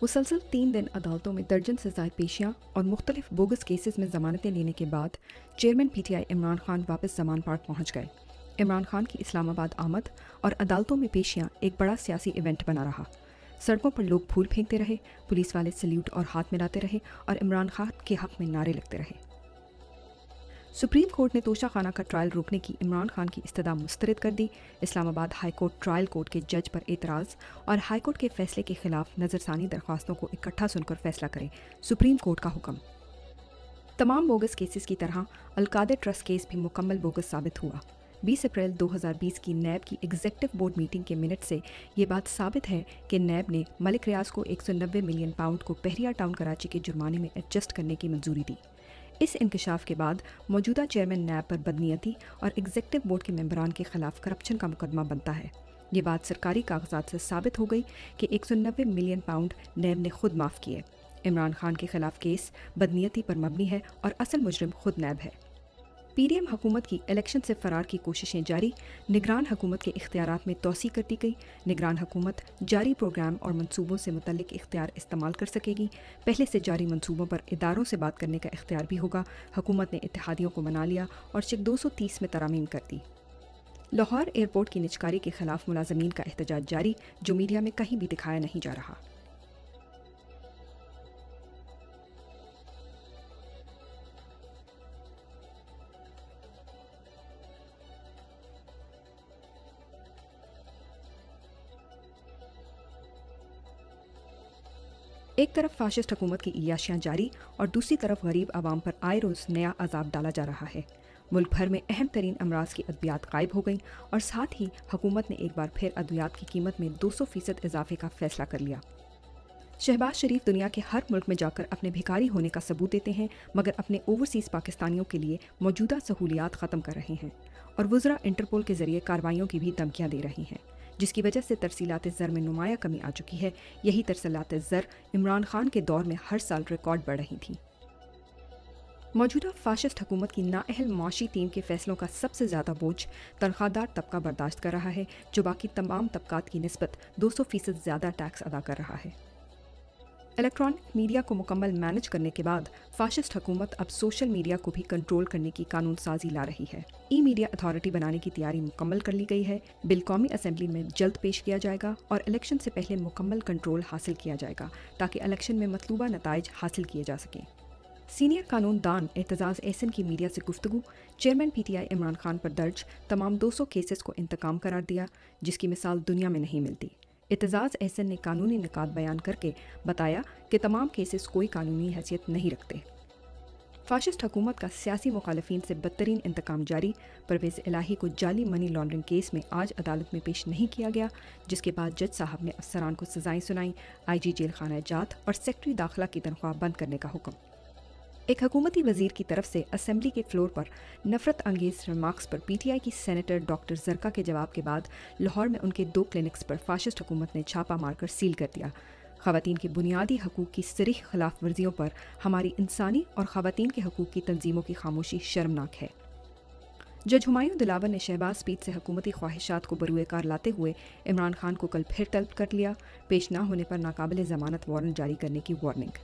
मुसलसल 3 दिन अदालतों में दर्जन से ज़ायद पेशियां और मुख्तलिफ बोगस केसेस में ज़मानतें लेने के बाद चेयरमैन पीटीआई इमरान खान वापस जमान पार्क पहुंच गए। इमरान खान की इस्लामाबाद आमद और अदालतों में पेशियां एक बड़ा सियासी इवेंट बना रहा। सड़कों पर लोग फूल फेंकते रहे, पुलिस वाले सल्यूट और हाथ मिलाते रहे और इमरान खान के हक में नारे लगते रहे। सुप्रीम कोर्ट ने तोशा खाना का ट्रायल रोकने की इमरान खान की इस्तदा मुस्तरद कर दी। Islamabad high court trial court के जज पर एतराज़ और हाई कोर्ट के फैसले के खिलाफ नज़रसानी दरख्वास्तों को इकट्ठा सुनकर फैसला करे, सुप्रीम कोर्ट का हुक्म। तमाम बोगस केसेस की तरह अलकादर ट्रस्ट केस भी मुकम्मल बोगस साबित हुआ। 20 अप्रैल 2020 की नैब की एग्जीक्यूटिव बोर्ड मीटिंग के मिनट से ये बात साबित है कि नैब ने मलिक रियाज को 190 मिलियन पाउंड को बहरिया टाउन कराची के जुर्माने में एडजस्ट करने की मंजूरी दी। इस इंकशाफ के बाद मौजूदा चेयरमैन नैब पर बदनीयती और एग्जीक्यूटिव बोर्ड के मेंबरान के खिलाफ करप्शन का मुकदमा बनता है। ये बात सरकारी कागजात से साबित हो गई कि 190 मिलियन पाउंड नैब ने खुद माफ़ किए। इमरान खान के खिलाफ केस बदनीयती पर मबनी है और असल मुजरिम खुद नैब है। पीडीएम हुकूमत की इलेक्शन से फरार की कोशिशें जारी, निगरान हुकूमत के इख्तियारात में तोसी कर दी गई। निगरान हुकूमत जारी प्रोग्राम और मंसूबों से मुतल्लिक इख्तियार इस्तेमाल कर सकेगी। पहले से जारी मंसूबों पर इदारों से बात करने का इख्तियार भी होगा। हुकूमत ने इत्तेहादियों को मना लिया और चेक 230 में तरमीम कर दी। लाहौर एयरपोर्ट की निजकारी के खिलाफ मुलाजमीन का एहतजाज जारी, जो मीडिया में कहीं भी दिखाया नहीं जा रहा। एक तरफ फाशिस्ट हुकूमत की इयाशियाँ जारी और दूसरी तरफ गरीब आवाम पर आए रोज़ नया अजाब डाला जा रहा है। मुल्क भर में अहम तरीन अमराज की अद्वियात गायब हो गई और साथ ही हुकूमत ने एक बार फिर अद्वियात की कीमत में 200% इजाफे का फैसला कर लिया। शहबाज शरीफ दुनिया के हर मुल्क में जाकर अपने भिखारी होने का सबूत देते हैं, मगर अपने ओवरसीज़ पाकिस्तानियों के लिए मौजूदा सहूलियात ख़त्म कर रहे हैं और वुज़रा इंटरपोल के ज़रिए कार्रवाइयों की भी धमकियाँ दे रही हैं, जिसकी वजह से तरसीलात ज़र में नुमाया कमी आ चुकी है। यही तरसीलात ज़र इमरान खान के दौर में हर साल रिकॉर्ड बढ़ रही थी। मौजूदा फाशिस्ट हुकूमत की नाअहल माशी टीम के फैसलों का सबसे ज़्यादा बोझ तनख्वाहदार तबका बर्दाश्त कर रहा है, जो बाकी तमाम तबकात की निस्बत 200% ज़्यादा टैक्स अदा कर रहा है। इलेक्ट्रॉनिक मीडिया को मुकम्मल मैनेज करने के बाद फाशिस्ट हुकूमत अब सोशल मीडिया को भी कंट्रोल करने की कानून साजी ला रही है। ई मीडिया अथॉरिटी बनाने की तैयारी मुकम्मल कर ली गई है। बिल कौमी असेंबली में जल्द पेश किया जाएगा और इलेक्शन से पहले मुकम्मल कंट्रोल हासिल किया जाएगा ताकि इलेक्शन में मतलूबा नताइज हासिल किए जा सकें। सीनियर कानून दान एतजाज़ एहसन की मीडिया से गुफ्तगू, चेयरमैन पीटीआई इमरान खान पर दर्ज तमाम 200 केसेस को इंतकाम करार दिया, जिसकी मिसाल दुनिया में नहीं मिलती। एतजाज़ एहसन ने कानूनी निकात बयान करके बताया कि तमाम केसेस कोई कानूनी हैसियत नहीं रखते। फाशिस्ट हुकूमत का सियासी मुखालिफिन से बदतरीन इंतकाम जारी। परवेज़ इलाही को जाली मनी लॉन्ड्रिंग केस में आज अदालत में पेश नहीं किया गया, जिसके बाद जज साहब ने अफसरान को सजाएं सुनाई। IG जेल खाना जात और सेक्रेटरी दाखिला की तनख्वाह बंद करने का हुक्म। एक हुकूमती वजीर की तरफ से असेंबली के फ्लोर पर नफरत अंगेज रिमार्क्स पर पीटीआई की सेनेटर डॉक्टर जरका के जवाब के बाद लाहौर में उनके 2 क्लिनिक्स पर फाशिस्ट हुकूमत ने छापा मारकर सील कर दिया। ख़वातीन के बुनियादी हकूक़ की सरीह खिलाफ वर्जियों पर हमारी इंसानी और ख़वातीन के हकूक़ की तंजीमों की खामोशी शर्मनाक है। जज हुमायूं दिलावर ने शहबाज स्पीच से हुकूमती ख्वाहिशात को बरूए कार लाते हुए इमरान खान को कल फिर तलब कर लिया। पेश न होने पर नाकाबिल ज़मानत वारंट जारी करने की वार्निंग।